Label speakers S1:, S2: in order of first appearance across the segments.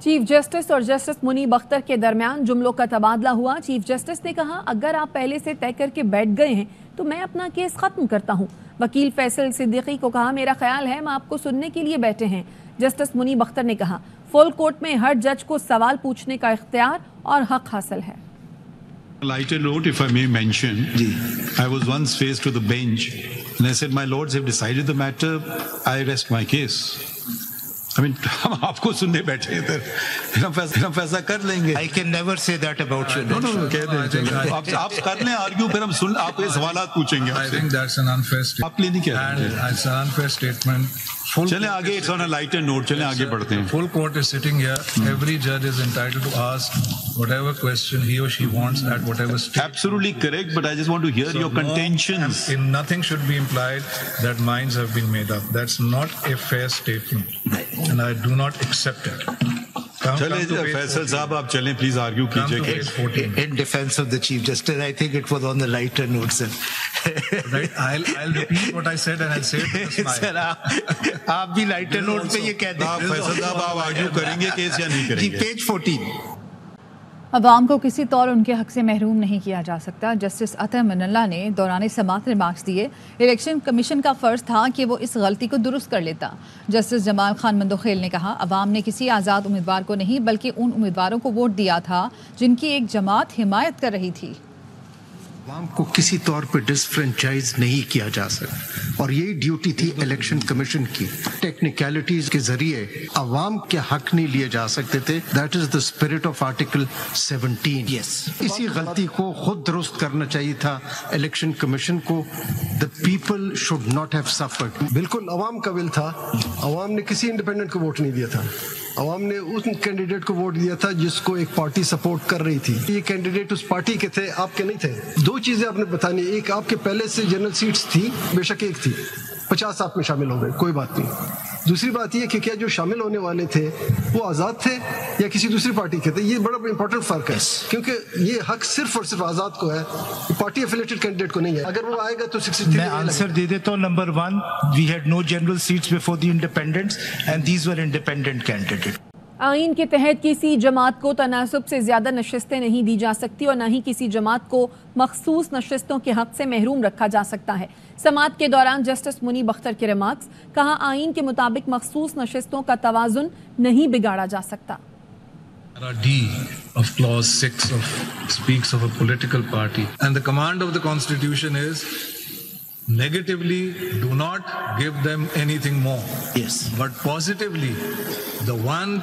S1: Chief justice اور justice منیب اختر کے درمیان جملوں کا تبادلہ ہوا۔ چیف جسٹس نے کہا اگر آپ پہلے سے طے کر کے بیٹھ گئے ہیں تو میں اپنا کیس ختم کرتا ہوں۔ وکیل فیصل صدیقی کو کہا میرا خیال ہے ہم آپ کو سننے کے لیے بیٹھے ہیں۔ جسٹس منیب اختر نے کہا فل کورٹ میں ہر جج کو سوال پوچھنے کا اختیار اور حق حاصل ہے۔
S2: Lighter note, if I may mention, I was once faced with a bench and I said, my lords have decided the matter, I rest my case. I mean, ہم آپ کو سننے بیٹھے ہیں پھر ہم فیصلہ کر لیں گے۔
S3: I can never say that about you.
S2: No, کہہ دیں آپ کر لیں آرگیو، پھر ہم آپ کے سوالات پوچھیں گے۔
S4: I think that's an unfair statement.
S2: آپ لیے نہیں کہہ رہے ہیں،
S4: It's an unfair statement.
S2: چلیں آگے، it's on a lighter note، چلیں آگے بڑھتے ہیں۔
S4: Full court is sitting here. Every judge is entitled to ask whatever question he or she wants at whatever stage.
S2: Absolutely correct, but I just want to hear your contentions.
S4: Nothing should be implied that minds have been made up. That's not a fair statement, and I do not accept it.
S2: چلیں فیصل صاحب آپ چلیں please argue کیجیے۔
S3: In defense of the Chief Justice, I think it was on the lighter note, sir.
S4: Right, I'll repeat what I said and I'll say it with a smile.
S3: Sir, آپ بھی lighter note پہ یہ کہہ دیں۔
S2: فیصل صاحب آپ argue کریں گے کیس یا نہیں کریں
S3: جی،
S2: گے؟
S3: پیج 14۔
S5: عوام کو کسی طور ان کے حق سے محروم نہیں کیا جا سکتا۔ جسٹس عطا من اللہ نے دوران سماعت ریمارکس دیے۔ الیکشن کمیشن کا فرض تھا کہ وہ اس غلطی کو درست کر لیتا۔ جسٹس جمال خان مندوخیل نے کہا عوام نے کسی آزاد امیدوار کو نہیں بلکہ ان امیدواروں کو ووٹ دیا تھا جن کی ایک جماعت حمایت کر رہی تھی۔
S6: عوام کو کسی طور پہ ڈسفرینچائز نہیں کیا جا سکتا، اور یہی ڈیوٹی تھی الیکشن کمیشن کی۔ ٹیکنیکلٹیز کے ذریعے عوام کے حق نہیں لیے جا سکتے تھے۔ That is the spirit of article 17۔ اسی غلطی کو خود درست کرنا چاہیے تھا الیکشن کمیشن کو۔ The people should not have suffered.
S7: بالکل عوام کا ول تھا، عوام نے کسی انڈیپینڈنٹ کو ووٹ نہیں دیا تھا، عوام نے اس کینڈیڈیٹ کو ووٹ دیا تھا جس کو ایک پارٹی سپورٹ کر رہی تھی۔ یہ کینڈیڈیٹ اس پارٹی کے تھے، آپ کے نہیں تھے۔ دو چیزیں آپ نے بتانی، ایک آپ کے پہلے سے جنرل سیٹس تھی، بے شک ایک تھی، 50 آپ میں شامل ہو گئے، کوئی بات نہیں۔ دوسری بات یہ کہ کیا جو شامل ہونے والے تھے وہ آزاد تھے یا کسی دوسری پارٹی کے تھے؟ یہ بڑا امپورٹنٹ فرق ہے، کیونکہ یہ حق صرف اور صرف آزاد کو ہے، پارٹی افیلیٹڈ کینڈیڈیٹ کو نہیں ہے۔ اگر وہ آئے گا تو 63
S3: میں آنسر دے دیتا ہوں۔ Number 1، we had no general seats before the independents and these were independent candidates.
S1: آئین کے تحت کسی جماعت کو تناسب سے زیادہ نشستیں نہیں دی جا سکتی اور نہ ہی کسی جماعت کو مخصوص نشستوں کے حق سے محروم رکھا جا سکتا ہے۔ سماعت کے دوران جسٹس منیب اختر کے ریمارکس، کہا آئین کے مطابق مخصوص نشستوں کا توازن نہیں بگاڑا جا سکتا۔
S4: D of clause 6 speaks of a political party, and the command of the constitution is negatively do not give them anything more.
S3: Yes.
S4: But positively, the one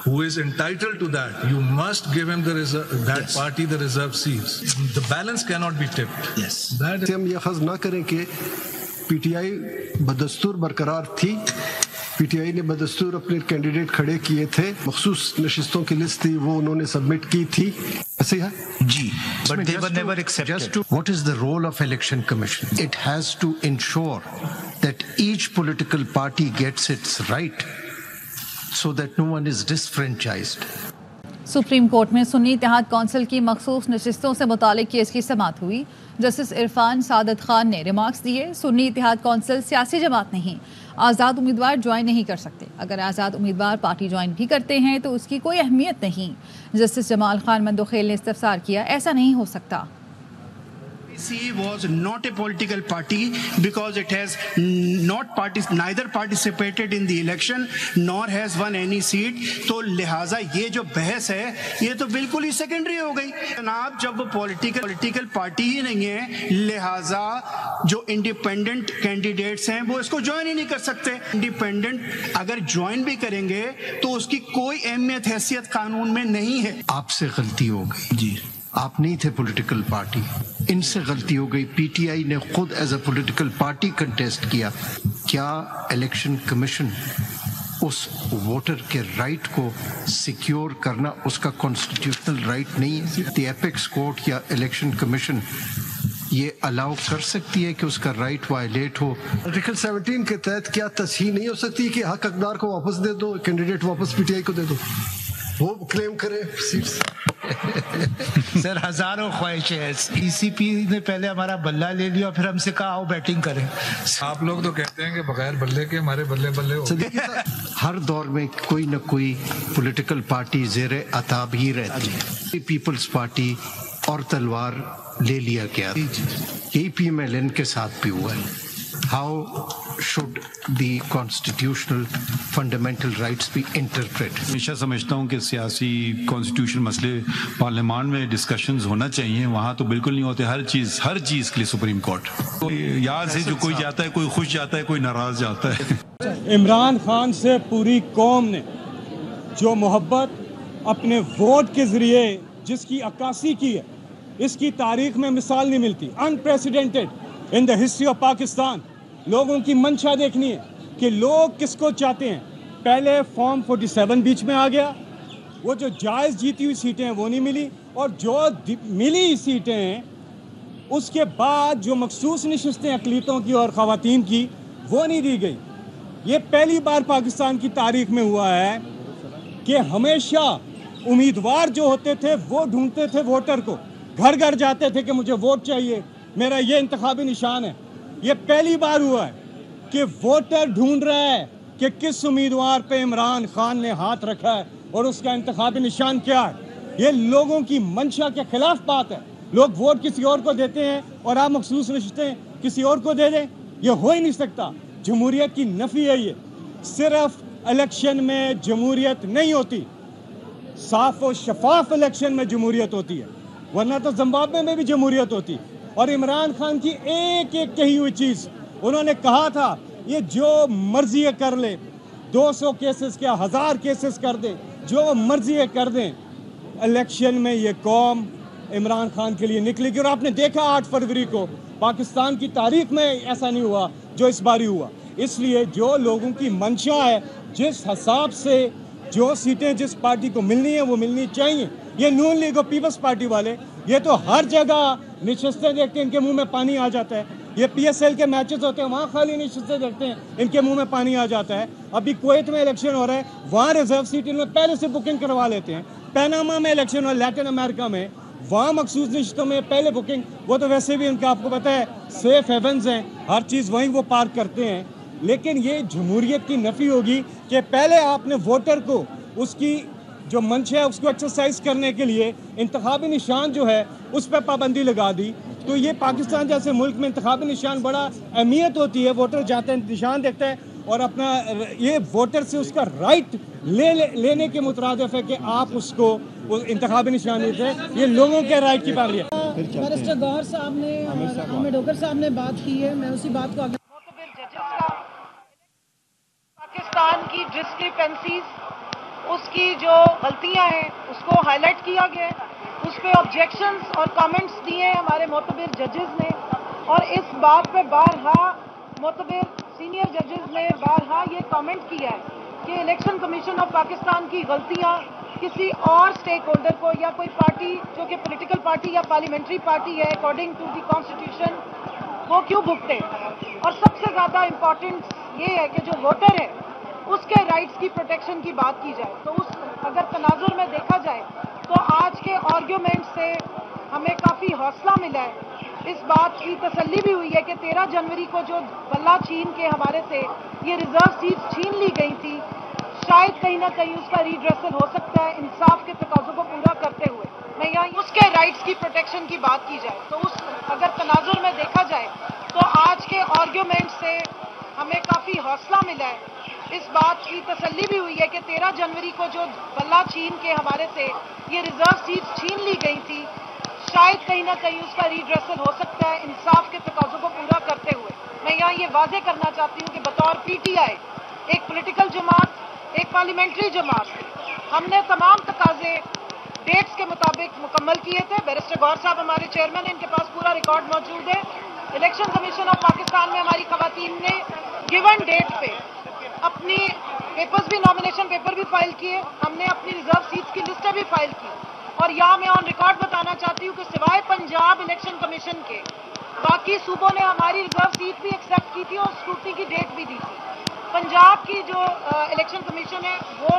S4: who is entitled to that, you must give him that party the reserved seats. The balance cannot be tipped.
S3: Yes.
S7: ہم یہ فرض نہ کریں کہ P T I بدستور برقرار تھی، P T I نے بدستور اپنے کینڈیڈیٹ کھڑے کیے تھے، مخصوص نشستوں کی لسٹ تھی وہ انہوں نے سبمٹ کی تھی، ایسے ہے
S3: جی، but they were never accepted.
S6: What is the role of election commission? It has to ensure that each political party gets its right so that no one is disfranchised.
S5: Supreme court میں سنی اتحاد council کی مخصوص نشستوں سے متعلق case کی سماعت ہوئی۔ جسٹس عرفان سعادت خان نے ریمارکس دیے۔ سنی اتحاد کونسل سیاسی جماعت نہیں، آزاد امیدوار جوائن نہیں کر سکتے۔ اگر آزاد امیدوار پارٹی جوائن بھی کرتے ہیں تو اس کی کوئی اہمیت نہیں۔ جسٹس جمال خان مندوخیل نے استفسار کیا ایسا نہیں ہو سکتا۔
S8: was not a political party because it has neither participated in the election nor has won any seat. تو لہٰذا یہ جو بحث ہے یہ تو بالکل ہی سیکنڈری ہو گئی جناب۔ جب وہ پولیٹیکل پارٹی ہی نہیں ہے لہٰذا جو انڈیپینڈنٹ کینڈیڈیٹس ہیں وہ اس کو جوائن ہی نہیں کر سکتے۔ انڈیپینڈنٹ اگر جوائن بھی کریں گے تو اس کی کوئی اہمیت حیثیت قانون میں نہیں ہے۔
S6: آپ سے غلطی ہو گئی جی، آپ نہیں تھے پولیٹیکل پارٹی، ان سے غلطی ہو گئی۔ پی ٹی آئی نے خود as a political party contest کیا۔ کیا الیکشن کمیشن اس ووٹر کے رائٹ کو سیکیور کرنا اس کا کانسٹیٹیوشنل رائٹ نہیں ہے؟ دی ایپیکس کورٹ یا الیکشن کمیشن یہ الاؤ کر سکتی ہے کہ اس کا رائٹ وائلیٹ ہو؟
S7: آرٹیکل 17 کے تحت کیا تصحیح نہیں ہو سکتی کہ حق اقدار کو واپس دے دو، کینڈیڈیٹ واپس پی ٹی آئی کو دے دو؟ وہ کلیم کرے سیٹس.
S3: سر ہزاروں خواہشیں ہیں. ای سی پی نے پہلے ہمارا بلہ لے لیا، پھر ہم سے کہا آؤ بیٹنگ کریں.
S4: آپ لوگ تو کہتے ہیں کہ بغیر بلے کے ہمارے بلے بلے ہو.
S6: ہر دور میں کوئی نہ کوئی پولیٹیکل پارٹی زیر عتاب ہی رہتی ہے. پیپلز پارٹی اور تلوار لے لیا گیا. یہی پی ایم ایل این کے ساتھ بھی ہوا ہے. How should the constitutional fundamental rights be interpreted؟
S2: ہمیشہ سمجھتا ہوں کہ سیاسی کانسٹیٹیوشن مسئلے پارلیمان میں ڈسکشنز ہونا چاہیے، وہاں تو بالکل نہیں ہوتے. ہر چیز کے لیے سپریم کورٹ. یاد سے جو کوئی جاتا ہے، کوئی خوش جاتا ہے، کوئی ناراض جاتا ہے.
S9: عمران خان سے پوری قوم نے جو محبت اپنے ووٹ کے ذریعے جس کی عکاسی کی ہے، اس کی تاریخ میں مثال نہیں ملتی. Unprecedented in the history of Pakistan. لوگوں کی منشا دیکھنی ہے کہ لوگ کس کو چاہتے ہیں. پہلے فارم 47 بیچ میں آ گیا، وہ جو جائز جیتی ہوئی سیٹیں ہیں وہ نہیں ملی، اور جو ملی سیٹیں ہیں اس کے بعد جو مخصوص نشستیں اقلیتوں کی اور خواتین کی وہ نہیں دی گئی. یہ پہلی بار پاکستان کی تاریخ میں ہوا ہے کہ ہمیشہ امیدوار جو ہوتے تھے وہ ڈھونڈتے تھے ووٹر کو، گھر گھر جاتے تھے کہ مجھے ووٹ چاہیے، میرا یہ انتخابی نشان ہے. یہ پہلی بار ہوا ہے کہ ووٹر ڈھونڈ رہا ہے کہ کس امیدوار پہ عمران خان نے ہاتھ رکھا ہے اور اس کا انتخابی نشان کیا ہے. یہ لوگوں کی منشا کے خلاف بات ہے. لوگ ووٹ کسی اور کو دیتے ہیں اور آپ مخصوص نشستیں کسی اور کو دے دیں، یہ ہو ہی نہیں سکتا. جمہوریت کی نفی ہے. یہ صرف الیکشن میں جمہوریت نہیں ہوتی، صاف و شفاف الیکشن میں جمہوریت ہوتی ہے، ورنہ تو زمبابوے میں بھی جمہوریت ہوتی. اور عمران خان کی ایک ایک کہی ہوئی چیز، انہوں نے کہا تھا یہ جو مرضی کر لے، 200 کیسز کیا 1000 کیسز کر دیں، جو مرضی کر دیں، الیکشن میں یہ قوم عمران خان کے لیے نکلے گی. اور آپ نے دیکھا 8 فروری کو پاکستان کی تاریخ میں ایسا نہیں ہوا جو اس باری ہوا. اس لیے جو لوگوں کی منشا ہے، جس حساب سے جو سیٹیں جس پارٹی کو ملنی ہیں وہ ملنی چاہیے. یہ نون لیگ اور پیپلز پارٹی والے یہ تو ہر جگہ نشستیں دیکھتے ہیں ان کے منہ میں پانی آ جاتا ہے. یہ پی ایس ایل کے میچز ہوتے ہیں وہاں خالی نشستیں دیکھتے ہیں ان کے منہ میں پانی آ جاتا ہے. ابھی کویت میں الیکشن ہو رہا ہے، وہاں ریزرو سیٹ ان میں پہلے سے بکنگ کروا لیتے ہیں. پیناما میں الیکشن ہو رہا ہے، لیٹن امریکہ میں، وہاں مخصوص نشستوں میں پہلے بکنگ. وہ تو ویسے بھی ان کا آپ کو پتہ ہے سیف ہیونز ہیں، ہر چیز وہیں وہ پارک کرتے ہیں. لیکن یہ جمہوریت کی نفی ہوگی کہ پہلے آپ نے ووٹر کو اس کی جو منشا ہے اس کو ایکسرسائز کرنے کے لیے انتخابی نشان جو ہے اس پہ پابندی لگا دی. تو یہ پاکستان جیسے ملک میں انتخابی نشان بڑا اہمیت ہوتی ہے. ووٹر جاتا ہے نشان دیکھتا ہے اور اپنا یہ ووٹر سے اس کا رائٹ لینے کے مترادف ہے کہ آپ اس کو انتخابی نشان دیتے ہیں. یہ لوگوں کے رائٹ کی پابندی ہے.
S10: بیرسٹر گوہر صاحب نے اور حامد ڈوگر صاحب نے بات کی ہے، میں اسی بات کو آگے
S11: پاکستان کی ڈسکریپنسیز، اس کی جو غلطیاں ہیں اس کو ہائی لائٹ کیا گیا ہے. اس پہ آبجیکشنز اور کامنٹس دیے ہیں ہمارے معتبر ججز نے، اور اس بات پہ بارہا معتبر سینئر ججز نے بارہا یہ کامنٹ کیا ہے کہ الیکشن کمیشن آف پاکستان کی غلطیاں کسی اور سٹیک ہولڈر کو یا کوئی پارٹی جو کہ پولیٹیکل پارٹی یا پارلیمنٹری پارٹی ہے اکارڈنگ ٹو دی کانسٹیٹیوشن وہ کیوں بھگتے. اور سب سے زیادہ امپورٹنٹ یہ ہے کہ جو ووٹر ہے اس کے رائٹس کی پروٹیکشن کی بات کی جائے. تو اس اگر تناظر میں دیکھا جائے تو آج کے آرگیومنٹ سے ہمیں کافی حوصلہ ملا ہے. اس بات کی تسلی بھی ہوئی ہے کہ 13 جنوری کو جو بلہ چھین کے ہمارے سے یہ ریزرو سیٹس چھین لی گئی تھی، شاید کہیں نہ کہیں اس کا ریڈریسل ہو سکتا ہے انصاف کے تقاضوں کو پورا کرتے ہوئے. میں یہاں اس کے رائٹس کی پروٹیکشن کی بات کی جائے تو اس اگر تناظر میں دیکھا جائے تو آج کے آرگیومنٹ سے ہمیں کافی حوصلہ ملا ہے. اس بات کی تسلی بھی ہوئی ہے کہ 13 جنوری کو جو بلہ چھین کے ہمارے سے یہ ریزرو سیٹس چھین لی گئی تھی، شاید کہیں نہ کہیں اس کا ریڈریسل ہو سکتا ہے انصاف کے تقاضوں کو پورا کرتے ہوئے. میں یہاں یہ واضح کرنا چاہتی ہوں کہ بطور پی ٹی آئی ایک پولیٹیکل جماعت، ایک پارلیمنٹری جماعت، ہم نے تمام تقاضے ڈیٹس کے مطابق مکمل کیے تھے. بیرسٹر گوہر صاحب ہمارے چیئرمین ہیں، ان کے پاس پورا ریکارڈ موجود ہے. الیکشن کمیشن آف پاکستان میں ہماری خواتین نے گیون ڈیٹ پہ اپنی پیپرز بھی، نامینیشن پیپر بھی فائل کیے. ہم نے اپنی ریزرو سیٹس کی لسٹیں بھی فائل کی. اور یہاں میں آن ریکارڈ بتانا چاہتی ہوں کہ سوائے پنجاب الیکشن کمیشن کے باقی صوبوں نے ہماری ریزرو سیٹ بھی ایکسیپٹ کی تھی اور اسکروٹنی کی ڈیٹ بھی دی تھی. پنجاب کی جو الیکشن کمیشن ہے وہ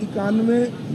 S12: 91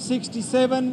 S13: 67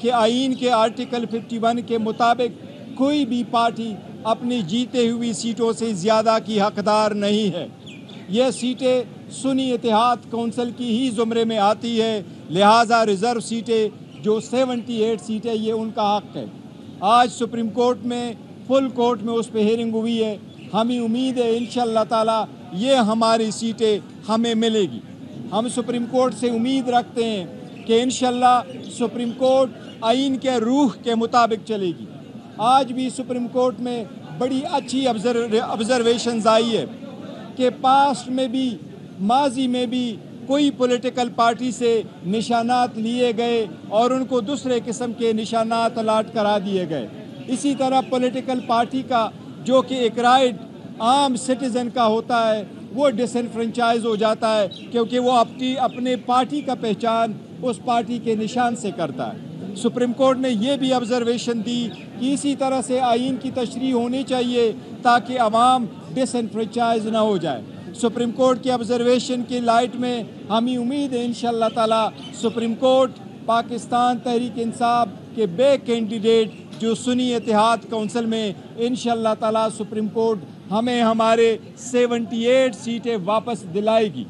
S13: کہ آئین کے آرٹیکل 51 کے مطابق کوئی بھی پارٹی اپنی جیتے ہوئی سیٹوں سے زیادہ کی حقدار نہیں ہے. یہ سیٹیں سنی اتحاد کونسل کی ہی زمرے میں آتی ہے، لہٰذا ریزرو سیٹیں جو 78 سیٹیں یہ ان کا حق ہے. آج سپریم کورٹ میں فل کورٹ میں اس پہ ہیئرنگ ہوئی ہے. ہمیں امید ہے انشاءاللہ تعالی یہ ہماری سیٹیں ہمیں ملے گی. ہم سپریم کورٹ سے امید رکھتے ہیں کہ انشاءاللہ سپریم کورٹ آئین کے روح کے مطابق چلے گی. آج بھی سپریم کورٹ میں بڑی اچھی آبزرویشنز آئی ہے کہ پاسٹ میں بھی ماضی میں بھی کوئی پولیٹیکل پارٹی سے نشانات لیے گئے اور ان کو دوسرے قسم کے نشانات الاٹ کرا دیے گئے. اسی طرح پولیٹیکل پارٹی کا جو کہ ایک رائٹ عام سٹیزن کا ہوتا ہے وہ ڈس انفرنچائز ہو جاتا ہے کیونکہ وہ اپنے پارٹی کا پہچان اس پارٹی کے نشان سے کرتا ہے. سپریم کورٹ نے یہ بھی آبزرویشن دی کہ اسی طرح سے آئین کی تشریح ہونی چاہیے تاکہ عوام ڈس انفرنچائز نہ ہو جائے. سپریم کورٹ کی آبزرویشن کی لائٹ میں ہمیں امید ہے انشاءاللہ تعالی سپریم کورٹ پاکستان تحریک انصاف کے بے کینڈیڈیٹ جو سنی اتحاد کونسل میں انشاءاللہ تعالی سپریم کورٹ ہمیں ہمارے 78 سیٹیں واپس دلائے گی،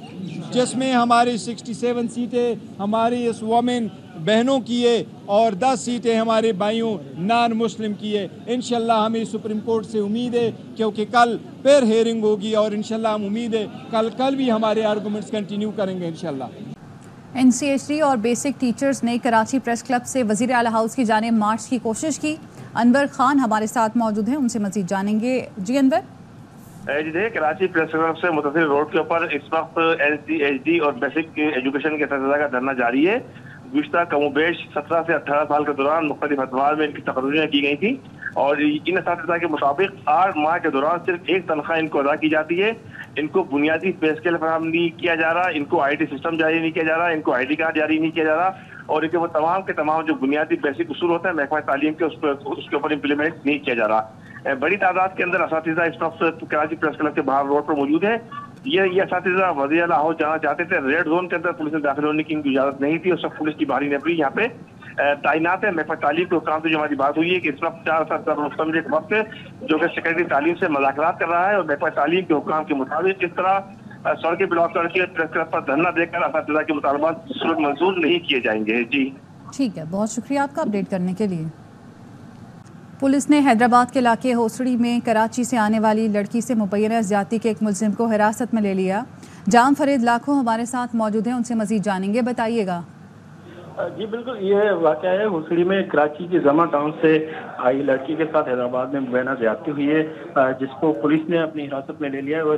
S13: جس میں ہماری 67 سیٹیں ہماری اس وومن بہنوں کی ہے اور 10 سیٹیں ہمارے بھائیوں نان مسلم کی ہے. انشاءاللہ ہمیں سپریم کورٹ سے امید ہے کیونکہ کل پھر ہیئرنگ ہوگی اور انشاءاللہ ہم امید ہے کل بھی ہمارے آرگومنٹس کنٹینیو کریں گے انشاءاللہ.
S5: NCHD اور بیسک ٹیچرز نے کراچی پریس کلب سے وزیر اعلیٰ ہاؤس کی جانب مارچ کی کوشش کی. انور خان ہمارے ساتھ موجود ہیں، ان سے مزید جانیں گے. جی انور.
S14: جی دیکھیں، کراچی پریس کلب سے متصل روڈ کے اوپر اس وقت NCHD اور بیسک ایجوکیشن کے اساتذہ کا دھرنا جاری ہے. گزشتہ کم و بیش 17 سے 18 سال کے دوران مختلف ادوار میں ان کی تقرریاں کی گئی تھیں اور ان اساتذہ کے مطابق 8 ماہ کے دوران صرف ایک تنخواہ ان کو ادا کی جاتی ہے. ان کو بنیادی پے اسکیل فراہم نہیں کیا جا رہا، ان کو IT سسٹم جاری نہیں کیا جا رہا، ان کو ID کارڈ جاری نہیں کیا جا رہا اور ان کے وہ تمام کے تمام جو بنیادی بیسک اصول ہوتے ہیں محکمہ تعلیم کے اس کے اوپر امپلیمنٹ نہیں کیا جا رہا. بڑی تعداد کے اندر اساتذہ اس وقت کراچی پریس کلب کے باہر روڈ پر موجود ہیں. یہ اساتذہ وزیر اعلیٰ ہاؤس جانا چاہتے تھے. ریڈ زون کے اندر پولیس نے داخل ہونے کی ان کی اجازت نہیں تھی. اس وقت پولیس کی بھاری نفری یہاں پہ تعینات ہے. محکمہ تعلیم کے حکام سے جو ہماری بات ہوئی ہے کہ اس وقت 4 اساتذہ مستمر ایک وقت جو کہ سیکرٹری تعلیم سے مذاکرات کر رہا ہے اور محکمہ تعلیم کے حکام کے مطابق اس طرح سڑکیں بلاک کر کے پریس کلب پر دھرنا دے کر اساتذہ کے مطالبات صورت منظور نہیں کیے جائیں گے. جی
S5: ٹھیک ہے، بہت شکریہ آپ کا اپڈیٹ کرنے کے لیے. پولیس نے حیدرآباد کے علاقے ہوسڑی میں کراچی سے آنے والی لڑکی سے مبینہ زیادتی کے ایک ملزم کو حراست میں لے لیا. جام فرید لاکھوں ہمارے ساتھ موجود ہیں، ان سے مزید جانیں گے. بتائیے گا.
S15: جی بالکل، یہ واقعہ ہے ہوسڑی میں کراچی کے زما ٹاؤن سے آئی لڑکی کے ساتھ حیدرآباد میں مبینہ زیادتی ہوئی ہے جس کو پولیس نے اپنی حراست میں لے لیا ہے. وہ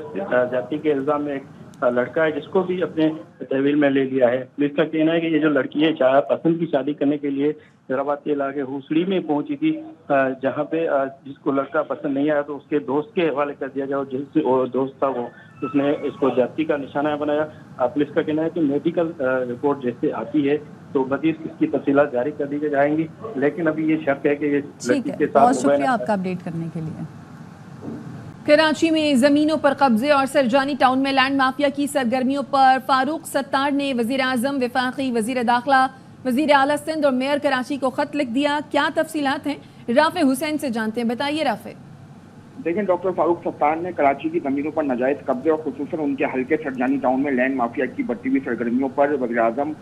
S15: زیادتی کے الزام میں ایک لڑکا ہے جس کو بھی اپنے تحویل میں لے لیا ہے. پولیس کا کہنا ہے کہ یہ جو لڑکی ہے چاہے پسند کی شادی کرنے کے لیے حیدرآباد کے علاقے ہوسڑی میں پہنچی تھی جہاں پہ جس کو لڑکا پسند نہیں آیا تو اس کے دوست کے حوالے کر دیا گیا اور جس دوست تھا وہ اس نے اس کو زیادتی کا نشانہ بنایا. پولیس کا کہنا ہے کہ میڈیکل رپورٹ جیسے آتی ہے تو مزید اس کی تفصیلات جاری کر دی جائیں گی لیکن ابھی یہ شک ہے کہ یہ لڑکی کے ساتھ.
S5: بہت شکریہ آپ کا اپڈیٹ کرنے کے لیے.
S1: کراچی میں زمینوں پر قبضے اور سرجانی ٹاؤن میں لینڈ مافیا کی سرگرمیوں پر فاروق ستار نے وزیر اعظم، وفاقی وزیر داخلہ، وزیر اعلیٰ سندھ اور میئر کراچی کو خط لکھ دیا. کیا تفصیلات ہیں؟ رافع حسین سے جانتے ہیں. بتائیے رافع.
S16: دیکھیں، ڈاکٹر فاروق ستار نے کراچی کی زمینوں پر ناجائز قبضے اور خصوصاً ان کے حلقے سرجانی ٹاؤن میں لینڈ مافیا کی بڑھتی ہوئی سرگرمیوں پر وزیر اعظم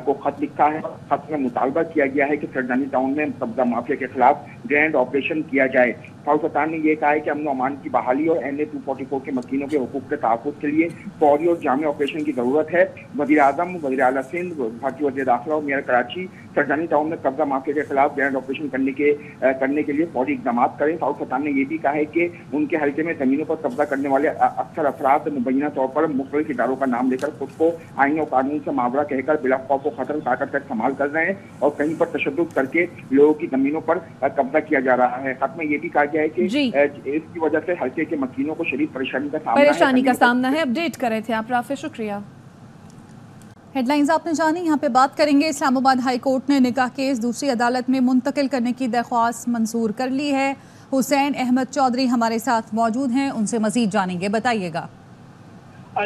S16: کو خط لکھا ہے. خط میں مطالبہ کیا گیا ہے کہ سرجانی ٹاؤن میں قبضہ مافیا کے خلاف گرینڈ آپریشن کیا جائے. فاروق ستار نے یہ کہا ہے کہ امن و امان کی بحالی اور NA 244 کے مکینوں کے حقوق کے تحفظ کے لیے فوری اور جامع آپریشن کی ضرورت ہے. وزیر اعظم، وزیر اعلیٰ سندھ، وفاقی وزیر داخلہ اور میئر کراچی سرجانی ٹاؤن میں قبضہ مافیا کے خلاف گرینڈ آپریشن کرنے کے لیے فوری اقدامات کریں. فاروق ستار نے یہ بھی کہا ہے کہ ان کے حلقے میں زمینوں پر قبضہ کرنے والے اکثر افراد مبینہ طور پر مختلف اداروں کا نام لے کر خود کو آئین اور قانون سے ماورا کہہ کر بلا خوف و خطر طاقت کا استعمال کر رہے ہیں اور کہیں پر تشدد کر کے لوگوں کی زمینوں پر قبضہ کیا جا رہا ہے. خط میں یہ بھی کہا گیا ہے کہ اس کی وجہ سے حلقے کے مکینوں کو شدید پریشانی کا سامنا
S1: ہے. اپڈیٹ کر رہے تھے آپ رافع، شکریہ.
S5: ہیڈ لائنز آپ نے جانی. یہاں پہ بات کریں گے. اسلام آباد ہائی کورٹ نے نکاح کیس دوسری عدالت میں منتقل کرنے کی درخواست منظور کر لی ہے. حسین احمد چودھری ہمارے ساتھ موجود ہیں، ان سے مزید جانیں گے. بتائیے گا.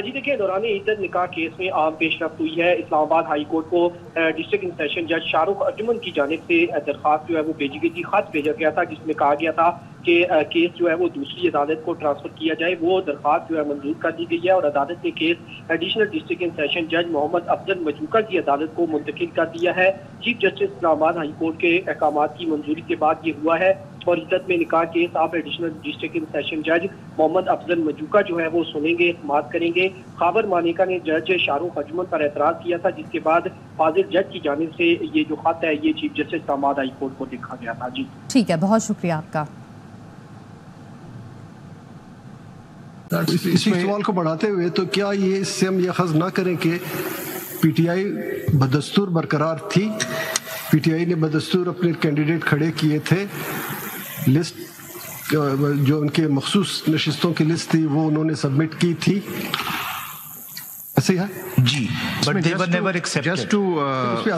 S17: جی دیکھیں، دوران عدت نکاح کیس میں عام پیش رفت ہوئی ہے. اسلام آباد ہائی کورٹ کو ڈسٹرکٹ ان سیشن جج شاہ رخ ارجمن کی جانب سے درخواست جو ہے وہ بھیجی گئی تھی، خط بھیجا گیا تھا جس میں کہا گیا تھا کہ کیس جو ہے وہ دوسری عدالت کو ٹرانسفر کیا جائے. وہ درخواست جو ہے منظور کر دی گئی ہے اور عدالت نے case additional district in session جج محمد افضل مجوکا کی عدالت کو منتقل کر دیا ہے. چیف جسٹس اسلام آباد ہائی کورٹ کے احکامات کی منظوری کے بعد یہ ہوا ہے اور عدت میں نکاح کیس آپ ایڈیشنل ڈسٹرکٹ ان سیشن جج محمد افضل مجوکا جو ہے وہ سنیں گے، سماعت کریں گے. خاور مانیکا نے جج شاہ رخ ارجمن پر اعتراض کیا تھا جس کے بعد فاضل جج کی جانب سے یہ جو خط ہے یہ چیف جسٹس اسلام آباد ہائی کورٹ کو لکھا گیا تھا. جی
S5: ٹھیک ہے، بہت شکریہ آپ کا.
S7: اس سوال کو بڑھاتے ہوئے تو کیا یہ اس سے ہم یہ اخذ نہ کریں کہ پی ٹی آئی بدستور برقرار تھی؟ پی ٹی آئی نے بدستور اپنے کینڈیڈیٹ کھڑے کیے تھے، لسٹ جو ان کے مخصوص نشستوں کی لسٹ تھی وہ انہوں نے سبمٹ کی تھی، ایسے ہے
S3: جی. But they were never accepted.
S6: Just to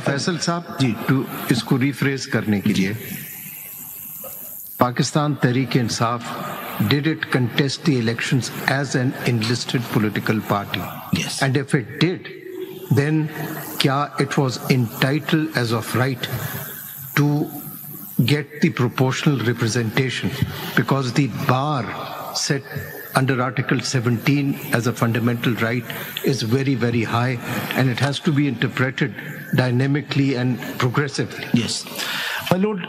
S6: Faisal sahab ji to اس کو ریفریز کرنے کے لیے، Pakistan Tehreek Insaf did it contest the elections as an enlisted political party?
S3: Yes.
S6: And if it did, then kya it was entitled as of right to get the proportional representation, because the bar set under Article 17 as a fundamental right is very, very high, and it has to be interpreted dynamically and progressively.
S3: Yes. My Lord,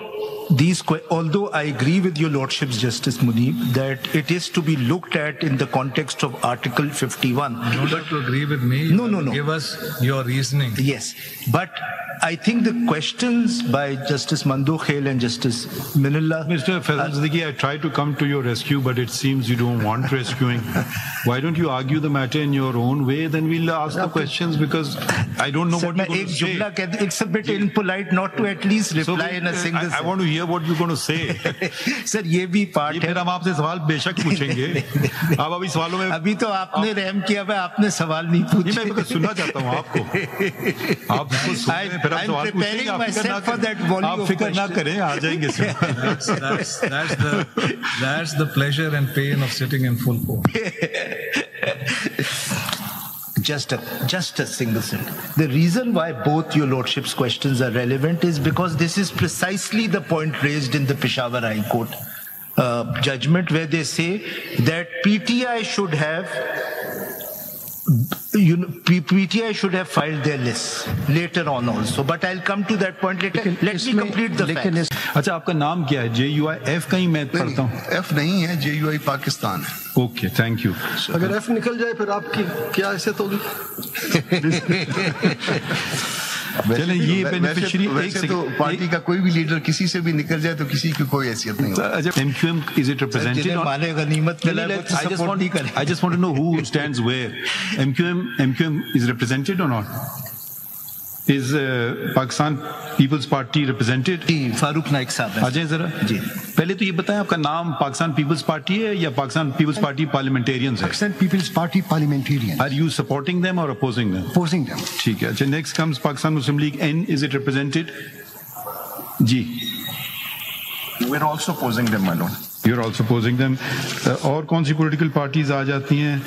S3: although I agree with your Lordship's Justice Munib that it is to be looked at in the context of Article 51.
S4: You don't have to agree with me.
S3: No.
S4: Give us your reasoning.
S3: Yes, but I think the questions by Justice Mandukh Khail and Justice Minullah.
S2: Mr. Faisal Siddiqui, I tried to come to your rescue, but it seems you don't want rescuing. Why don't you argue the matter in your own way? Then we'll ask the questions, because I don't know what you're going to say.
S3: It's a bit impolite not to at least reply in a single sentence.
S2: I want to hear what you're going to say.
S3: Sir, یہ بھی part ہے.
S2: پھر ہم آپ سے سوال بے شک پوچھیں گے. آپ ابھی سوالوں میں
S3: ابھی تو آپ نے رحم کیا ہے، آپ نے سوال نہیں پوچھے.
S2: میں سننا چاہتا ہوں آپ کو. آپ کو سنیں پھر ہم سوال پوچھیں گے. آپ فکر نہ کریں، آ جائیں گے.
S4: That's the pleasure and pain of sitting in full court.
S3: Just a single sentence. The reason why both your Lordship's questions are relevant is because this is precisely the point raised in the Peshawar High Court judgment, where they say that PTI should have filed their lists later on also, but I'll come to that point later. Let me complete the facts.
S2: اچھا، آپ کا نام کیا ہے؟ JUIF کہیں میں پڑھتا ہوں.
S18: ایف نہیں ہے، JUI پاکستان ہے.
S2: Okay, thank you.
S7: اگر ایف نکل جائے پھر آپ کی کیا حیثیت ہوگی؟
S2: چلیں، یہ بینیفیشری ایک
S18: تو پارٹی کا کوئی بھی لیڈر کسی سے بھی نکل جائے تو کسی کی کوئی حیثیت نہیں ہوتی.
S2: MQM is it represented? I just want to know who stands where. MQM is represented or not? Is Pakistan People's Party represented?
S3: جی، فاروق نائک صاحب.
S2: آ جائیں ذرا. جی، پہلے تو یہ بتائیں آپ کا نام پاکستان پیپلز پارٹی ہے یا پاکستان پیپلز پارٹی پارلیمنٹیرینز ہے؟
S6: Pakistan peoples party parliamentarian.
S2: Are you supporting them or opposing them?
S6: Opposing them.
S2: ٹھیک ہے. اچھا، next comes Pakistan Muslim league N. Is it represented? جی.
S18: We're also opposing them, my lord.
S2: You're also opposing them. اور کون سی political parties آ جاتی ہیں؟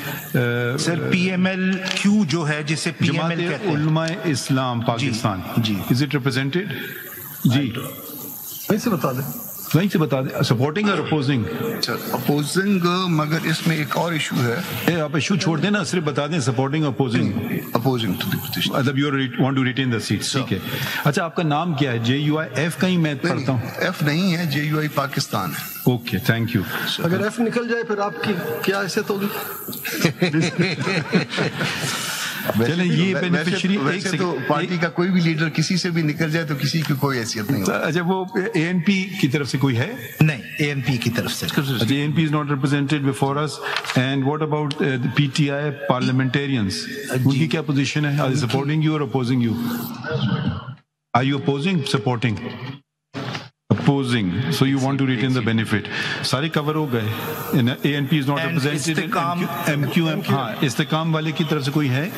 S3: سر PMLQ جو ہے جسے PML کہتے ہیں،
S2: جماعت علماء اسلام پاکستان.
S3: جی.
S2: Is it represented? جی.
S7: وہیں سے بتا دیں.
S2: وہیں سے بتا دیں. سپورٹنگ اور اپوزنگ؟
S18: اپوزنگ، مگر اس میں ایک اور ایشو ہے.
S2: آپ ایشو چھوڑ دیں نا، صرف بتا دیں supporting opposing.
S18: Opposing to the position.
S2: مطلب you want to retain the seat. ٹھیک ہے. اچھا، آپ کا نام کیا ہے؟ JUIF کہیں میں پڑھتا ہوں.
S18: ایف نہیں ہے، JUI پاکستان ہے.
S2: Okay, thank you.
S7: اگر ایف نکل جائے پھر آپ کی کیا حیثیت ہوگی؟
S2: چلیں، یہ بینیفیشری ایک
S18: تو پارٹی کا کوئی بھی لیڈر کسی سے بھی نکل جائے تو کسی کی کوئی حیثیت نہیں ہوتی.
S2: اچھا، وہ ANP کی طرف سے کوئی ہے؟
S3: نہیں، ANP کی طرف سے.
S2: اچھا، ANP is not represented before us. And what about the PTI parliamentarians? ان کی کیا پوزیشن ہے؟ Are they supporting you or opposing you? Are you opposing, supporting? Opposing. So you want to retain the benefit. سارے کور ہو گئے. ANP is not represented. MQM ہاں، استحکام والے کی طرف سے کوئی ہے؟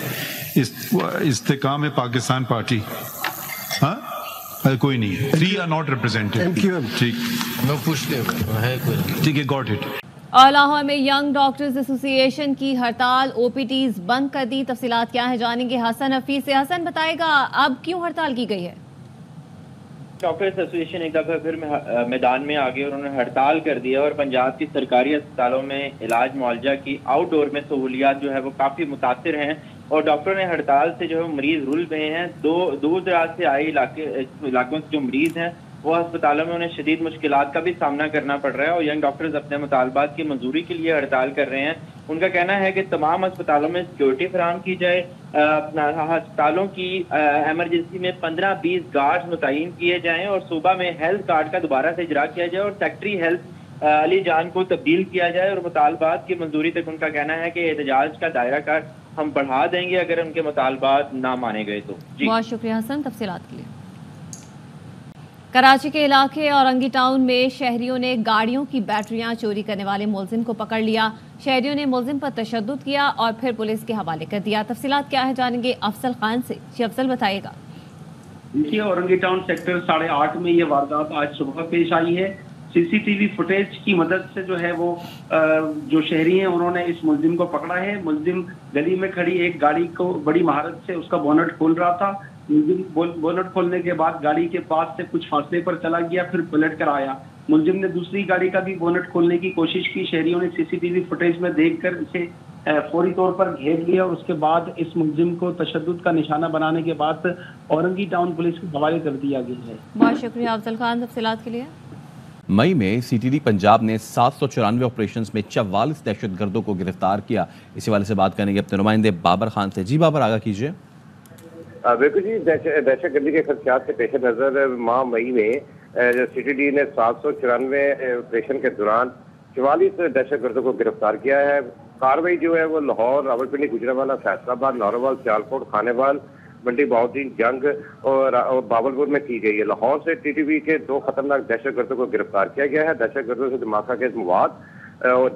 S2: استحکام ہے پاکستان پارٹی. ہاں، کوئی نہیں ہے. 3 are not represented. ٹھیک.
S19: میں پوچھ لے ہے کوئی.
S2: ٹھیک ہے، got it.
S19: اور لاہور میں ینگ ڈاکٹرز ایسوسی ایشن کی ہڑتال OPTs بند کر دی. تفصیلات کیا ہے جانیں گے حسن حفیظ سے. حسن بتائے گا اب کیوں ہڑتال کی گئی ہے؟
S20: ڈاکٹرز ایسوسی ایشن ایک دفعہ پھر میدان میں آگے اور انہوں نے ہڑتال کر دیا اور پنجاب کی سرکاری اسپتالوں میں علاج معالجہ کی آؤٹ ڈور میں سہولیات جو ہے وہ کافی متاثر ہیں اور ڈاکٹروں نے ہڑتال سے جو ہے مریض رول گئے ہیں. دور دراز سے آئے علاقوں سے جو مریض ہیں وہ ہسپتالوں میں انہیں شدید مشکلات کا بھی سامنا کرنا پڑ رہا ہے اور ینگ ڈاکٹرز اپنے مطالبات کی منظوری کے لیے ہڑتال کر رہے ہیں. ان کا کہنا ہے کہ تمام ہسپتالوں میں سیکورٹی فراہم کی جائے, ہسپتالوں کی ایمرجنسی میں 15-20 گارڈز متعین کیے جائیں اور صوبہ میں ہیلتھ کارڈ کا دوبارہ سے اجرا کیا جائے اور سیکٹری ہیلتھ علی جان کو تبدیل کیا جائے اور مطالبات کی منظوری تک ان کا کہنا ہے کہ احتجاج کا دائرہ کار ہم بڑھا دیں گے اگر ان کے مطالبات نہ مانے گئے تو.
S19: بہت شکریہ حسن تفصیلات کے لیے. کراچی کے علاقے اورنگی ٹاؤن میں شہریوں نے گاڑیوں کی بیٹریاں چوری کرنے والے ملزم کو پکڑ لیا. شہریوں نے ملزم پر تشدد کیا اور پھر پولیس کے حوالے کر دیا. تفصیلات کیا ہے جانیں گے افضل خان سے. جی افضل بتائیے گا.
S21: دیکھیے اورنگی ٹاؤن سیکٹر 8:30 میں یہ واردات آج صبح پیش آئی ہے. CCTV فوٹیج کی مدد سے جو ہے وہ جو شہری ہیں انہوں نے اس ملزم کو پکڑا ہے. ملزم گلی میں کھڑی ایک گاڑی کو بڑی مہارت سے اس کا بونٹ کھول رہا تھا. بونٹ کھولنے کے بعد گاڑی کے پاس سے کچھ فاصلے پر چلا گیا, پھر پلٹ کر آیا. ملزم نے دوسری گاڑی کا بھی بونٹ کھولنے کی کوشش کی. شہریوں نے CCTV فوٹیج میں دیکھ کر اسے فوری طور پر گھیر لیا اور اس کے بعد اس ملزم کو تشدد کا نشانہ بنانے کے بعد اورنگی ٹاؤن پولیس کے حوالے کر دیا گیا ہے.
S19: بہت شکریہ افضل خان تفصیلات کے لیے.
S22: مئی میں CTD پنجاب نے 794 آپریشنز میں 44 دہشت گردوں کو گرفتار کیا. اسی والے سے بات کریں گے اپنے نمائندے بابر خان سے. جی بابر آگاہ کیجیے.
S23: بالکل جی, دہشت گردی کے خدشات کے پیش نظر ماہ مئی میں CTD نے 794 آپریشن کے دوران 44 دہشت گردوں کو گرفتار کیا ہے. کارروائی جو ہے وہ لاہور, راولپنڈی, گجرانوالہ, فیصل آباد, نوروال, سیالکوٹ, خانے وال, منڈی بہاؤدین, جنگ اور باولپور میں کی گئی ہے. لاہور سے TTP کے 2 خطرناک دہشت گردوں کو گرفتار کیا گیا ہے. دہشت گردوں سے دھماکہ خیز مواد اور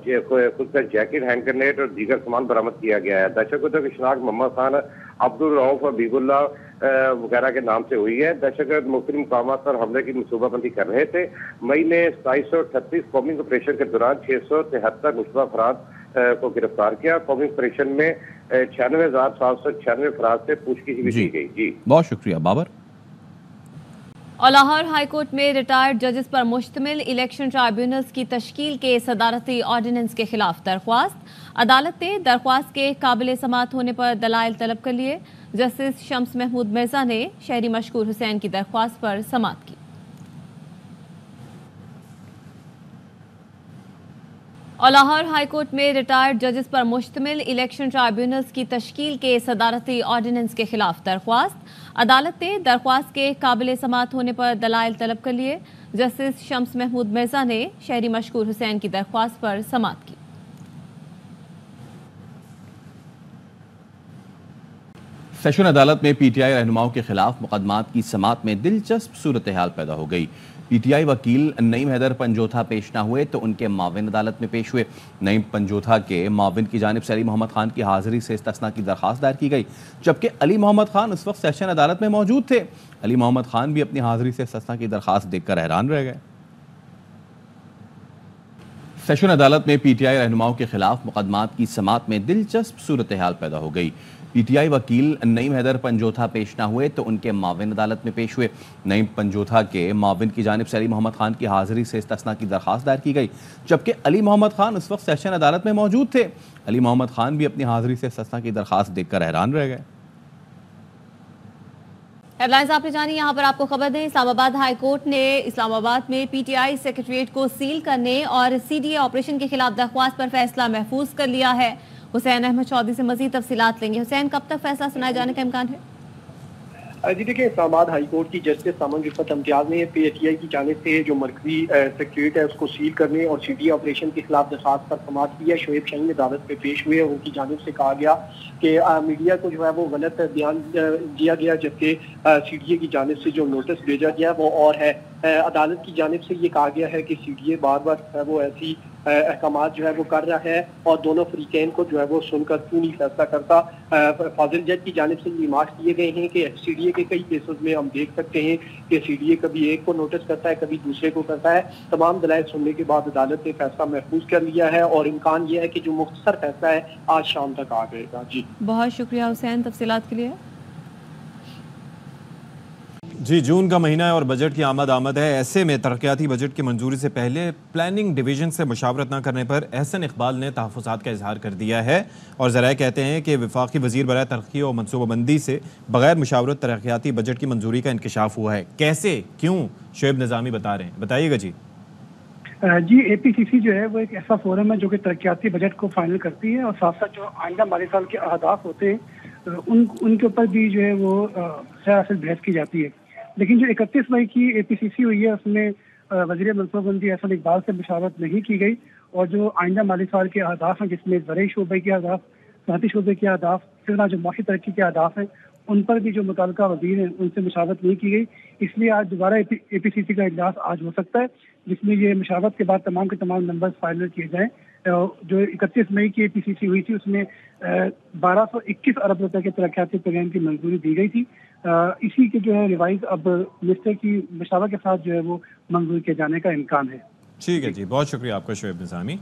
S23: خود کا جیکٹ, ہینڈ گرنیڈ اور دیگر سامان برآمد کیا گیا ہے. دہشت گردوں کی شناخت محمد خان, عبدالرؤف اور حبیب اللہ وغیرہ کے نام سے ہوئی ہے. دہشت گرد مختلف مقامات پر حملے کی منصوبہ بندی کر رہے تھے. مئی میں 2738 قومی آپریشن کے دوران 673 مشتبہ افراد کو گرفتار کیا. قومی آپریشن میں 96,796 افراد سے پوچھ گچھ بھی کی گئی. جی
S22: بہت شکریہ بابر.
S19: اور لاہور ہائی کورٹ میں ریٹائرڈ ججز پر مشتمل الیکشن ٹرائیبیونلز کی تشکیل کے صدارتی آرڈیننس کے خلاف درخواست. عدالت نے درخواست کے قابل سماعت ہونے پر دلائل طلب کر لیے. جسٹس شمس محمود مرزا نے شہری مشکور حسین کی درخواست پر سماعت کی. اور لاہور ہائی کورٹ میں ریٹائرڈ ججز پر مشتمل الیکشن ٹرائیبیونلز کی تشکیل کے صدارتی آرڈیننس کے خلاف درخواست. عدالت نے درخواست کے قابل سماعت ہونے پر دلائل طلب کر لیے. جسٹس شمس محمود مرزا نے شہری مشکور حسین کی درخواست پر سماعت کی.
S22: سیشن عدالت میں PTI رہنماؤں کے خلاف مقدمات کی سماعت میں دلچسپ صورتحال پیدا ہو گئی. PTI وکیل نعیم حیدر پنجوتھا پیش نہ ہوئے تو ان کے معاون عدالت میں پیش ہوئے. نعیم پنجوتھا کے معاون کی جانب سے علی محمد خان کی حاضری سے استثناء کی درخواست دائر کی گئی, جبکہ علی محمد خان اس وقت سیشن عدالت میں موجود تھے. علی محمد خان بھی اپنی حاضری سے استثناء کی درخواست دیکھ کر حیران رہ گئے. سیشن عدالت میں PTI رہنماؤں کے خلاف مقدمات کی سماعت میں دلچسپ صورتحال پیدا ہو گئی. PTI وکیل نعیم حیدر پنجوتھا پیش نہ ہوئے تو ان کے معاون عدالت میں پیش ہوئے. نعیم پنجوتھا کے معاون کی جانب سے علی محمد خان کی حاضری سے استثناء کی درخواست دائر کی گئی, جبکہ علی محمد خان اس وقت سیشن عدالت میں موجود تھے. علی محمد خان بھی اپنی حاضری سے استثناء کی درخواست دیکھ کر حیران رہ گئے.
S19: ہیڈ لائنز آپ نے جانی. یہاں پر آپ کو خبر دیں, اسلام آباد ہائی کورٹ نے اسلام آباد میں PTI سیکریٹریٹ کو سیل کرنے اور CDA آپریشن کے خلاف درخواست پر فیصلہ محفوظ کر لیا ہے. حسین احمد چودھری سے مزید تفصیلات لیں گے. حسین, کب تک فیصلہ سنائے جانے کا امکان ہے؟
S17: جی دیکھیں, اسلام آباد ہائی کورٹ کی جسٹس سامن رفت امتیاز نے PTI کی جانب سے جو مرکزی سیکریٹریٹ ہے اس کو سیل کرنے اور CDA آپریشن کے خلاف درخواست پر سماعت کی ہے. شعیب شاہین عدالت پہ پیش ہوئے اور ان کی جانب سے کہا گیا کہ میڈیا کو جو ہے وہ غلط بیان دیا گیا, جبکہ CDA کی جانب سے جو نوٹس بھیجا گیا وہ اور ہے. عدالت کی جانب سے یہ کہا گیا ہے کہ CDA بار بار وہ ایسی احکامات جو ہے وہ کر رہا ہے اور دونوں فریقین کو جو ہے وہ سن کر کیوں نہیں فیصلہ کرتا. فاضل جج کی جانب سے ریمارکس دیے گئے ہیں کہ سی ڈی اے کے کئی کیسز میں ہم دیکھ سکتے ہیں کہ سی ڈی اے کبھی ایک کو نوٹس کرتا ہے کبھی دوسرے کو کرتا ہے. تمام دلائل سننے کے بعد عدالت نے فیصلہ محفوظ کر لیا ہے اور امکان یہ ہے کہ جو مختصر فیصلہ ہے آج شام تک آ گئے گا. جی
S19: بہت شکریہ حسین تفصیلات کے لیے.
S8: جی جون کا مہینہ ہے اور بجٹ کی آمد ہے. ایسے میں ترقیاتی بجٹ کی منظوری سے پہلے پلاننگ ڈویژن سے مشاورت نہ کرنے پر احسن اقبال نے تحفظات کا اظہار کر دیا ہے اور ذرائع کہتے ہیں کہ وفاقی وزیر برائے ترقی اور منصوبہ بندی سے بغیر مشاورت ترقیاتی بجٹ کی منظوری کا انکشاف ہوا ہے. کیسے کیوں شعیب نظامی بتا رہے ہیں, بتائیے گا.
S9: جی اے پی سی سی جو ہے وہ ایک ایسا فورم ہے جو کہ ترقیاتی بجٹ کو فائنل کرتی ہے اور ساتھ ساتھ جو آئندہ مالی سال کے اہداف ہوتے ہیں ان کے اوپر بھی جو ہے وہ سیاست بحث کی جاتی ہے. لیکن جو 31 مئی کی اے پی سی سی ہوئی ہے اس میں وزیر منصوبہ بندی احسن اقبال سے مشاورت نہیں کی گئی اور جو آئندہ مالی سال کے اہداف ہیں جس میں زرعی شعبے کے اہداف, صنعتی شعبے کے اہداف, جو معاشی ترقی کے اہداف ہیں ان پر بھی جو متعلقہ وزیر ہیں ان سے مشاورت نہیں کی گئی. اس لیے آج دوبارہ اے پی سی سی کا اجلاس آج ہو سکتا ہے جس میں یہ مشاورت کے بعد تمام کے تمام نمبرز فائنل کیے جائیں. جو 31 مئی کی اے پی سی سی ہوئی تھی اس میں 1221 ارب روپے کے ترقیاتی پروگرام کی منظوری دی گئی تھی. اسی کے جو ہے ریوائز اب منسٹر کی مشاورت کے ساتھ جو ہے وہ منظور کیے جانے کا امکان ہے.
S8: ٹھیک ہے جی, بہت شکریہ آپ کا شعیب نظامی.